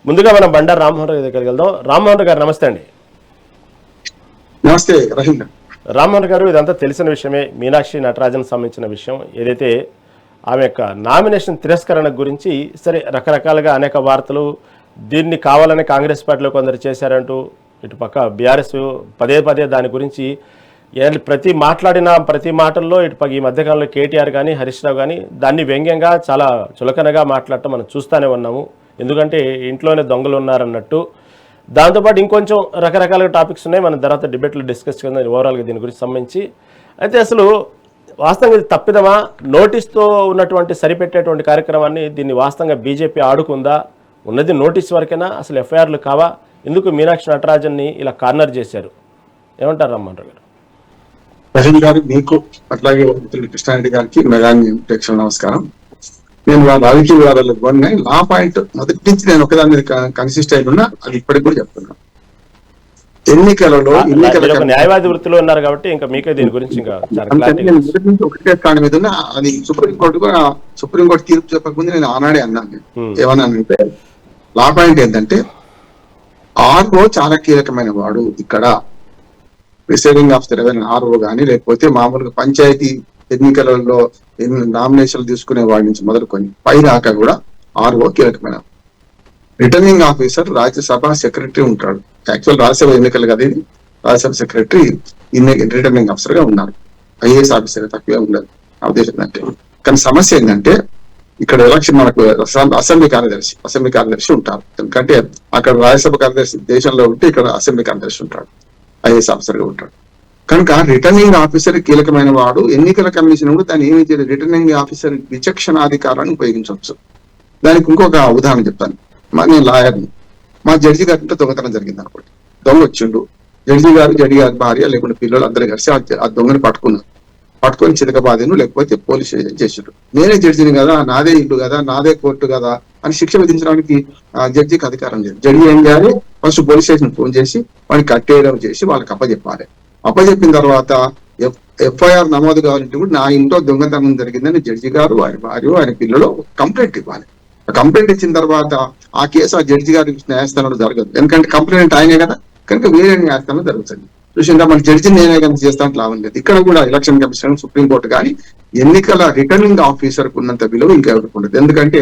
ముందుగా మనం బండారు రామ్మోహన్ రావు దగ్గరికి వెళ్దాం. రామ్మోహన్ గారు నమస్తే అండి. నమస్తే రహీం. రామ్మోహన్ గారు, ఇదంతా తెలిసిన విషయమే. మీనాక్షి నటరాజన్ సంబంధించిన విషయం ఏదైతే ఆమె యొక్క నామినేషన్ తిరస్కరణ గురించి సరే రకరకాలుగా అనేక వార్తలు, దీన్ని కావాలని కాంగ్రెస్ పార్టీలో కొందరు చేశారంటూ ఇటుపక్క బీఆర్ఎస్ పదే పదే దాని గురించి మాట్లాడిన ప్రతి మాటల్లో ఇటుపక్క ఈ మధ్యకాలంలో కేటీఆర్ కానీ హరీష్ రావు కానీ దాన్ని వ్యంగ్యంగా చాలా చులకనగా మాట్లాడటం మనం చూస్తూనే ఉన్నాము. ఎందుకంటే ఇంట్లోనే దొంగలు ఉన్నారన్నట్టు. దాంతోపాటు ఇంకొంచెం రకరకాల టాపిక్స్ ఉన్నాయి, మనం తర్వాత డిబేట్లో డిస్కస్ చేద్దాం ఓవరాల్గా దీని గురించి సంబంధించి. అయితే అసలు వాస్తవంగా ఇది తప్పిదమా, నోటీస్తో ఉన్నటువంటి సరిపెట్టేటువంటి కార్యక్రమాన్ని దీన్ని వాస్తవంగా బీజేపీ ఆడుకుందా, ఉన్నది నోటీస్ వరకేనా, అసలు ఎఫ్ఐఆర్లు కావా, ఎందుకు మీనాక్షి నటరాజన్ని ఇలా కార్నర్ చేశారు, ఏమంటారు రామ్మోహన్ గారు? రహీం గారు, మీకు అట్లాగే కృష్ణారెడ్డి గారికి మెగాని ప్రేక్షకుల నమస్కారం. నేను రాజకీయ వివరాలు ఉన్నాయి. లా పాయింట్ మొదటి నుంచి నేను ఒకదాని మీద కన్సిస్ట్ అయి ఉన్నా, అది ఇప్పటికి కూడా చెప్తున్నాను. ఎన్నికలలో న్యాయవాది వృత్తిలో ఉన్నారు కాబట్టి ఇంకా మీకే దీని గురించి ఇంకా ఒకటే కారణం మీద ఉన్నా, అది సుప్రీంకోర్టు తీర్పు చెప్పకముందు నేను ఆనాడే అన్నాను. ఏమన్నానంటే లా పాయింట్ ఏంటంటే ఆర్ఓ చాలా కీలకమైన వాడు. ఇక్కడ ప్రిసైడింగ్ ఆఫీసర్ ఏదైనా ఆర్ఓ కానీ లేకపోతే మామూలుగా పంచాయతీ ఎన్నికలలో నామినేషన్లు తీసుకునే వాడి నుంచి మొదలుకొని పైదాకా కూడా ఆర్ఓ కీలకమైన. రిటర్నింగ్ ఆఫీసర్ రాజ్యసభ సెక్రటరీ ఉంటాడు. యాక్చువల్ రాజ్యసభ ఎన్నికలు కదా, ఇది రాజ్యసభ సెక్రటరీ రిటర్నింగ్ ఆఫీసర్ గా ఉన్నారు. ఐఏఎస్ ఆఫీసర్ తక్కువే ఉండదు నా ఉద్దేశం అంటే. కానీ సమస్య ఏంటంటే ఇక్కడ ఎలక్షన్ మనకు అసెంబ్లీ కార్యదర్శి ఉంటారు. ఎందుకంటే అక్కడ రాజ్యసభ కార్యదర్శి దేశంలో ఉంటే ఇక్కడ అసెంబ్లీ కార్యదర్శి ఉంటాడు, ఐఏఎస్ ఆఫీసర్ గా ఉంటాడు. కనుక రిటర్నింగ్ ఆఫీసర్ కీలకమైన వాడు. ఎన్నికల కమిషన్ కూడా దాన్ని ఏమి చేయలేదు, రిటర్నింగ్ ఆఫీసర్ విచక్షణాధికారాన్ని ఉపయోగించవచ్చు. దానికి ఇంకొక ఉదాహరణ చెప్తాను. నేను లాయర్ని, మా జడ్జి గారింటే దొంగతనం జరిగింది అనుకోండి. దొంగ వచ్చిండు, జడ్జి గారి భార్య లేకుంటే పిల్లలు అందరూ కలిసి ఆ దొంగని పట్టుకొని చితకబాదేను లేకపోతే పోలీస్ స్టేషన్ చేసిండు. నేనే జడ్జిని కదా, నాదే ఇల్లు కదా, నాదే కోర్టు కదా అని శిక్ష విధించడానికి జడ్జికి అధికారం లేదు. జడ్జి ఏం చేయాలి, ఫస్ట్ పోలీస్ స్టేషన్ ఫోన్ చేసి వాడిని కట్టేయడం చేసి వాళ్ళకి అప్పచెప్పాలి. అప్పచెప్పిన తర్వాత ఎఫ్ఐఆర్ నమోదు కావాలంటే కూడా నా ఇంట్లో దొంగతనం జరిగిందని జడ్జి గారు, ఆయన భార్య, ఆయన పిల్లలు కంప్లైంట్ ఇవ్వాలి. కంప్లైంట్ ఇచ్చిన తర్వాత ఆ కేసు ఆ జడ్జి గారి న్యాయస్థానంలో జరగదు. ఎందుకంటే కంప్లైంట్ ఆయనే కదా, కనుక వేరే న్యాయస్థానంలో జరుగుతుంది. చూసిందా, మన జడ్జిని నేనే కనుక చేస్తాను లాభం లేదు. ఇక్కడ కూడా ఎలక్షన్ కమిషన్, సుప్రీంకోర్టు కానీ ఎన్నికల రిటర్నింగ్ ఆఫీసర్ కు ఉన్నంత విలువ ఇంకెవరికి ఉండదు. ఎందుకంటే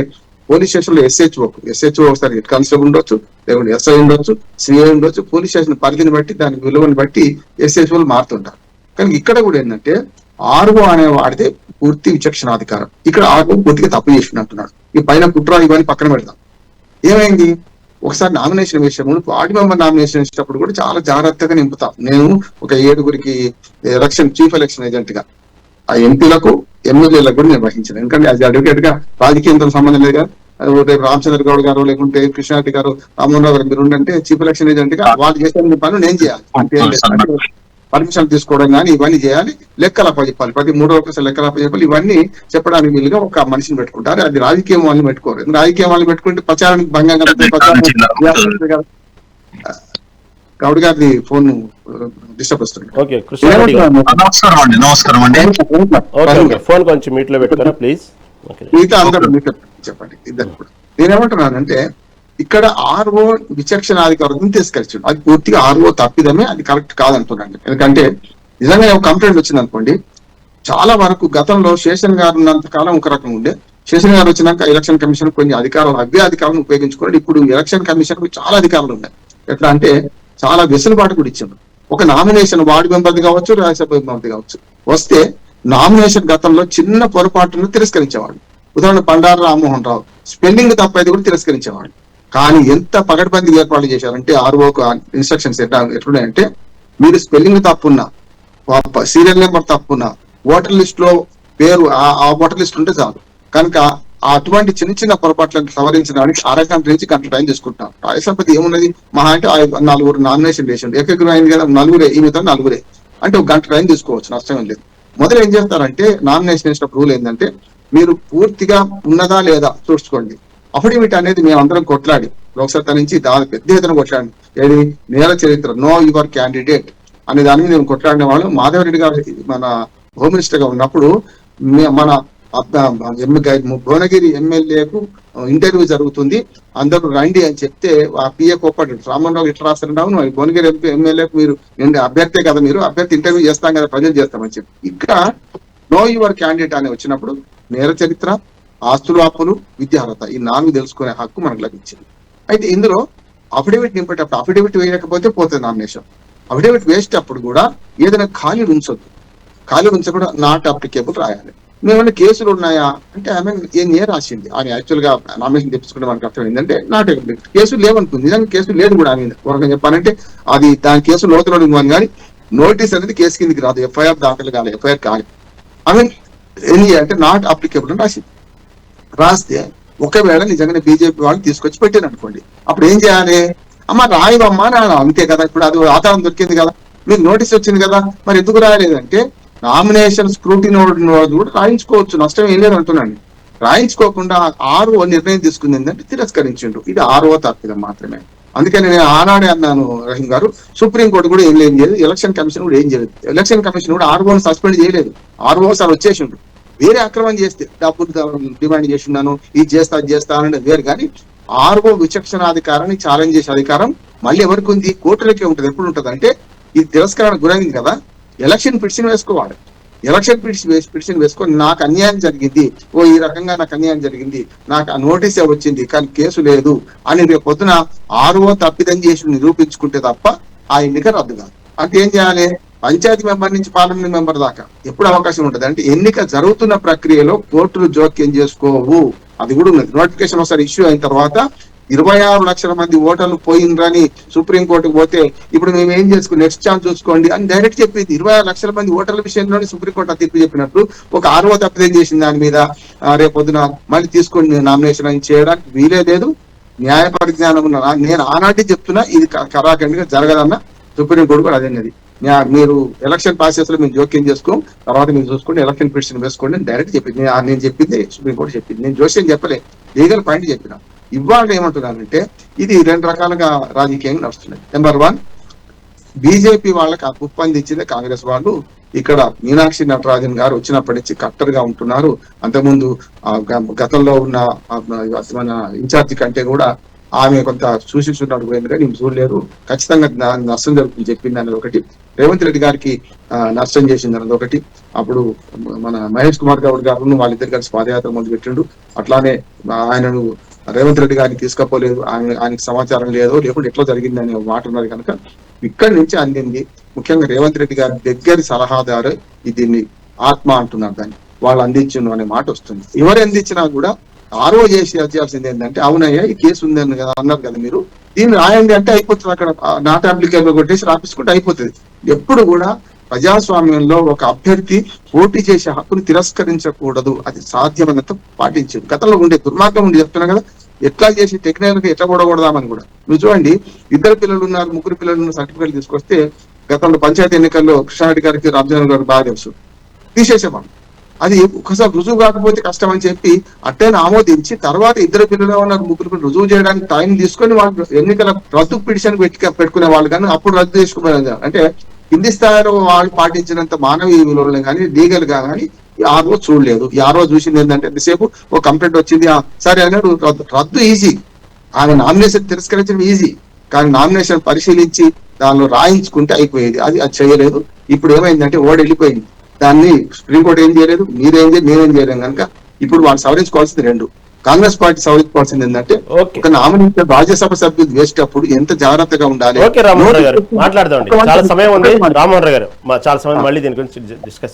పోలీస్ స్టేషన్ లో ఎస్హెచ్ఓ ఒకసారి హెడ్ కానిస్టేబుల్ ఉండొచ్చు, లేకుంటే ఎస్ఐ ఉండొచ్చు, సిఐ ఉండొచ్చు. పోలీస్ స్టేషన్ పరిధిని బట్టి దాని విలువని బట్టి ఎస్హెచ్ఓలు మారుతుంటారు. కానీ ఇక్కడ కూడా ఏంటంటే ఆర్ఓ అనే వాడితే పూర్తి విచక్షణాధికారం. ఇక్కడ ఆర్ఓ పూర్తిగా తప్పు చేసినట్టున్నాడు. ఈ పైన కుట్ర ఇవన్నీ పక్కన పెడతాం. ఏమైంది, ఒకసారి నామినేషన్ విషయం వార్డు మెంబర్ నామినేషన్ ఇచ్చినప్పుడు కూడా చాలా జాగ్రత్తగా నింపుతాం. నేను ఒక 7గురికి చీఫ్ ఎలక్షన్ ఏజెంట్ గా ఆ ఎంపీలకు ఎమ్మెల్యేలకు కూడా నిర్వహించాను. ఎందుకంటే అది అడ్వకేట్ గా రాజకీయంతో సంబంధం లేదు కదా. రేపు రామచంద్ర గౌడ్ గారు లేకుంటే కృష్ణారెడ్డి గారు, రామ్మోహన్ రావు గారు మీరు ఉండంటే చీఫ్ ఎలక్షన్ ఏజెంట్ గా వాళ్ళు చేసే పనులు నేను చేయాలి. పర్మిషన్ తీసుకోవడం కానీ ఇవన్నీ చేయాలి. లెక్కలు అప్పచెప్పాలి, ప్రతి 3 రోజులు లెక్కలు అప్పచెప్పాలి. ఇవన్నీ చెప్పడానికి వీలుగా ఒక మనిషిని పెట్టుకుంటారు. అది రాజకీయం వాళ్ళని పెట్టుకోరు. రాజకీయం వాళ్ళని పెట్టుకుంటే ప్రచారానికి భంగంగా గౌడ్ గారి ఫోన్ డిస్టర్బ్ వస్తుంది. మిగతా అందరూ చెప్పండి ఇద్దరు కూడా. నేనేమంటున్నానంటే ఇక్కడ ఆర్ఓ విచక్షణాధికారం తీసుకొచ్చాడు. అది పూర్తిగా ఆర్ఓ తప్పిదమే, అది కరెక్ట్ కాదంటున్నాను. ఎందుకంటే నిజంగా ఒక కంప్లైంట్ వచ్చింది అనుకోండి, చాలా వరకు గతంలో శేషన్ గారు ఉన్నంత కాలం ఒక రకం ఉండే, శేషన్ గారు వచ్చినాక ఎలక్షన్ కమిషన్ కొన్ని అధికారాలు అధికారాలను ఉపయోగించుకోండి. ఇప్పుడు ఎలక్షన్ కమిషన్ కు చాలా అధికారాలు ఉన్నాయి. ఎట్లా అంటే చాలా వెసులుబాటు కూడా ఇచ్చాడు. ఒక నామినేషన్ వార్డు మెంబర్ది కావచ్చు, రాజ్యసభ మెంబర్ది కావచ్చు వస్తే నామినేషన్ గతంలో చిన్న పొరపాటును తిరస్కరించేవాడు. ఉదాహరణ బండారు రామ్మోహన్ రావు స్పెల్లింగ్ తప్పైతే కూడా తిరస్కరించేవాడు. కానీ ఎంత పగడ్బందీ ఏర్పాట్లు చేశారంటే ఆర్ఓకు ఇన్స్ట్రక్షన్స్ ఎట్లున్నాయంటే, మీరు స్పెల్లింగ్ తప్పున్నా, సీరియల్ నెంబర్ తప్పున్నా, ఓటర్ లిస్ట్ లో పేరు ఆ ఓటర్ లిస్ట్ ఉంటే చాలు. కనుక అటువంటి చిన్న చిన్న పొరపాట్లను సవరించడానికి అరగంట నుంచి గంట టైం తీసుకుంటాం. రాజ్యసభకి ఏమున్నది, మహా అంటే 4 నామినేషన్ చేసిండు, ఏకగ్రహం అయింది కదా, 4 ఈమెతో 4 అంటే ఒక గంట టైం తీసుకోవచ్చు, నష్టం లేదు. మొదలు ఏం చేస్తారంటే నామినేషన్ వేసినప్పుడు రూల్ ఏంటంటే మీరు పూర్తిగా ఉన్నదా లేదా చూసుకోండి. అఫిడవిట్ అనేది మేము అందరం కొట్లాడి లోక్సభ నుంచి పెద్ద ఎత్తున కొట్లాడి, ఏది నేర చరిత్ర నో యువర్ క్యాండిడేట్ అనే దాని మీద మేము కొట్లాడిన వాళ్ళు. మాధవరెడ్డి గారు మన హోమ్ మినిస్టర్ గా ఉన్నప్పుడు మన భువనగిరి ఎమ్మెల్యేకు ఇంటర్వ్యూ జరుగుతుంది, అందరూ రండి అని చెప్తే ఆ పిఏ కోప్పడ్డాడు. రామన్రావు ఇట్లా రాస్తున్నావు, నువ్వు భువనగిరి ఎమ్మెల్యేకు మీరు నేను అభ్యర్థే కదా, మీరు అభ్యర్థి ఇంటర్వ్యూ చేస్తాం కదా, ప్రజలు చేస్తామని చెప్పి. ఇక్కడ నో యువర్ క్యాండిడేట్ అని వచ్చినప్పుడు నేర చరిత్ర, ఆస్తులు, అప్పులు, విద్యార్హత ఈ 4 తెలుసుకునే హక్కు మనకు లభించింది. అయితే ఇందులో అఫిడవిట్ నింపేటప్పుడు అఫిడవిట్ వేయకపోతే పోతుంది నామినేషన్. అఫిడవిట్ వేసేటప్పుడు కూడా ఏదైనా ఖాళీ ఉంచొద్దు, ఖాళీ ఉంచకుండా నాట్ అప్లికేబుల్ రాయాలి. మేమన్నా కేసులు ఉన్నాయా అంటే ఆమె ఏం రాసింది ఆయన యాక్చువల్ గా నామినేషన్ తెప్పించుకుంటే మనకు అర్థం ఏంటంటే నాట్ కేసులు లేవనుకుంది. నిజంగా కేసులు లేదు కూడా ఆమె పూర్వకంగా చెప్పాలంటే అది దాని కేసు లోతులో ఉంది, కానీ నోటీస్ అనేది కేసు కిందకి రాదు, ఎఫ్ఐఆర్ దాఖలు కాలేదు, ఎఫ్ఐఆర్ కాలేదు. ఆమె ఏం అంటే నాట్ అప్లికేబుల్ అని రాసింది. రాస్తే ఒకవేళ నిజంగానే బీజేపీ వాళ్ళు తీసుకొచ్చి పెట్టారు అనుకోండి, అప్పుడు ఏం చేయాలి? అమ్మ రాయవమ్మా అని అంతే కదా, ఇప్పుడు అది ఆధారం దొరికింది కదా, మీకు నోటీస్ వచ్చింది కదా, మరి ఎందుకు రాయలేదంటే నామినేషన్ స్క్రూటినీ కూడా రాయించుకోవచ్చు, నష్టం ఏం లేదు అంటున్నాను. రాయించుకోకుండా ఆర్ఓ నిర్ణయం తీసుకుంది ఏంటంటే తిరస్కరించిండు. ఇది ఆర్ఓ తప్పిదం మాత్రమే. అందుకని నేను ఆనాడే అన్నాను రహీం గారు, సుప్రీంకోర్టు కూడా ఏం చేయలేదు, ఎలక్షన్ కమిషన్ కూడా ఏం చేయలేదు. ఎలక్షన్ కమిషన్ కూడా ఆర్ఓని సస్పెండ్ చేయలేదు, ఆర్ఓ సార్ వచ్చేసిండు. వేరే అక్రమం చేస్తే డబ్బులు డిమాండ్ చేస్తున్నాను, ఇది చేస్తా అది చేస్తా అనేది వేరు, కానీ ఆర్ఓ విచక్షణాధికారాన్ని ఛాలెంజ్ చేసే అధికారం మళ్ళీ ఎవరికి ఉంది? కోర్టులకే ఉంటుంది. ఎప్పుడు ఉంటుంది అంటే ఇది తిరస్కరణ గురైంది కదా, ఎలక్షన్ పిటిషన్ వేసుకోవాలి. ఎలక్షన్ పిటిషన్ వేసుకొని నాకు అన్యాయం జరిగింది, ఈ రకంగా నాకు అన్యాయం జరిగింది, నాకు ఆ నోటీసే వచ్చింది కానీ కేసు లేదు అని రేపు పొద్దున ఆర్ఓ తప్పిదం చేసి నిరూపించుకుంటే తప్ప ఆ ఎన్నిక రద్దు కాదు. అంటే ఏం చేయాలి? పంచాయతీ మెంబర్ నుంచి పార్లమెంట్ మెంబర్ దాకా ఎప్పుడు అవకాశం ఉంటుంది అంటే ఎన్నిక జరుగుతున్న ప్రక్రియలో కోర్టులు జోక్యం చేసుకోవు. అది కూడా ఉన్నది. నోటిఫికేషన్ ఒకసారి ఇష్యూ అయిన తర్వాత 26 లక్షల మంది ఓటర్లు పోయిండ్రని సుప్రీంకోర్టుకు పోతే ఇప్పుడు మేము ఏం చేసుకుని నెక్స్ట్ ఛాన్స్ చూసుకోండి అని డైరెక్ట్ చెప్పింది. 26 లక్షల మంది ఓటర్ల విషయంలోనే సుప్రీంకోర్టు తీర్పు చెప్పినట్లు ఒక ఆర్ఓ తప్పిదం చేసిన దాని మీద రేపొద్దున మళ్ళీ తీసుకొని నామినేషన్ చేయడానికి వీలే లేదు. న్యాయ పరిజ్ఞానం ఉన్న నేను ఆనాటి చెప్తున్నా ఇది కరాఖండిగా జరగదన్న సుప్రీంకోర్టు కూడా అదేనది. మీరు ఎలక్షన్ ప్రాసెస్ లో మేము జోక్యం చేసుకోం, తర్వాత మీరు చూసుకోండి, ఎలక్షన్ పిటిషన్ వేసుకోండి అని డైరెక్ట్ చెప్పింది. నేను చెప్పింది సుప్రీంకోర్టు చెప్పింది, నేను జోస్యం చెప్పలే, లీగల్ పాయింట్ చెప్పిన. ఇవాళ ఏమంటున్నానంటే ఇది 2 రకాలుగా రాజకీయంగా నడుస్తున్నాయి. నెంబర్ 1, బీజేపీ వాళ్ళకి ఉప్పందించింది కాంగ్రెస్ వాళ్ళు. ఇక్కడ మీనాక్షి నటరాజన్ గారు వచ్చినప్పటి నుంచి కట్టర్ గా ఉంటున్నారు. అంతకుముందు గతంలో ఉన్న మన ఇన్ఛార్జి కంటే కూడా ఆమె కొంత సూచించున్నాడు పోయింది కానీ చూడలేరు. ఖచ్చితంగా నష్టం జరుగుతుంది చెప్పింది అనేది ఒకటి. రేవంత్ రెడ్డి గారికి నష్టం చేసింది అన్నది ఒకటి. అప్పుడు మన మహేష్ కుమార్ గౌడ్ గారు వాళ్ళిద్దరు కలిసి పాదయాత్ర మొదలు పెట్టిండు. అట్లానే ఆయనను రేవంత్ రెడ్డి గారిని తీసుకపోలేదు, ఆయనకి సమాచారం లేదు, లేకుంటే ఎట్లా జరిగింది అనే మాట ఉన్నది కనుక ఇక్కడి నుంచి అందింది. ముఖ్యంగా రేవంత్ రెడ్డి గారి దగ్గర సలహాదారు దీన్ని ఆత్మ అంటున్నారు, దాన్ని వాళ్ళు అందించు అనే మాట వస్తుంది. ఎవరు అందించినా కూడా ఆర్ఓ చేయాల్సింది ఏంటంటే అవునయ్యా ఈ కేసు ఉందని కదా అన్నారు కదా, మీరు దీన్ని రాయండి అంటే అయిపోతుంది. అక్కడ నాట్ అప్లికేబుల్ కొట్టేసి రాపించుకుంటే అయిపోతుంది. ఎప్పుడు కూడా ప్రజాస్వామ్యంలో ఒక అభ్యర్థి పోటీ చేసే హక్కును తిరస్కరించకూడదు, అది సాధ్యమైనంత పాటించదు. గతంలో ఉండే దుర్మార్గం ఉండి చెప్తున్నా కదా, ఎట్లా చేసి టెక్నికల్ ఎట్లా కూడకూడదామని కూడా. మీరు చూడండి, 2 పిల్లలు ఉన్నారు, 3 పిల్లలు ఉన్న సర్టిఫికేట్ తీసుకొస్తే గతంలో పంచాయతీ ఎన్నికల్లో కృష్ణారెడ్డి గారికి రామచంద్ర గారు బాగా తెలుసు, తీసేసేవాడు. అది ఒకసారి రుజువు కాకపోతే కష్టం అని చెప్పి అట్టైనా ఆమోదించి తర్వాత 2 పిల్లలు ఉన్నారు, 3 పిల్లలు రుజువు చేయడానికి టైం తీసుకొని వాళ్ళు ఎన్నికల రద్దు పిటిషన్ పెట్టుకునే వాళ్ళు కానీ అప్పుడు రద్దు చేసుకునే అంటే కింది స్థాయిలో వాళ్ళు పాటించినంత మానవీయ విలువలు కానీ లీగల్ గా కానీ ఆ రోజు చూడలేదు. ఆ రోజు చూసింది ఏంటంటే ఎంతసేపు ఒక కంప్లైంట్ వచ్చింది సరే అన్నాడు, రద్దు ఈజీ, ఆమె నామినేషన్ తిరస్కరించడం ఈజీ, కానీ నామినేషన్ పరిశీలించి దానిలో రాయించుకుంటే అయిపోయేది. అది చేయలేదు. ఇప్పుడు ఏమైందంటే ఓడి వెళ్ళిపోయింది, దాన్ని సుప్రీంకోర్టు ఏం చేయలేదు, మీరేం చేయలేదు, నేనేం చేయలేం కనుక ఇప్పుడు వాళ్ళు సవరించుకోవాల్సింది 2. కాంగ్రెస్ పార్టీ సవరించుకోవాల్సింది ఏంటంటే ఒక నామినేషన్ రాజ్యసభ సభ్యులు వేసేటప్పుడు ఎంత జాగ్రత్తగా ఉండాలి. మాట్లాడదాం, చాలా సమయం ఉంది రామ్మోహన్ రావు గారు, చాలా సమయం మళ్ళీ దీని గురించి డిస్కస్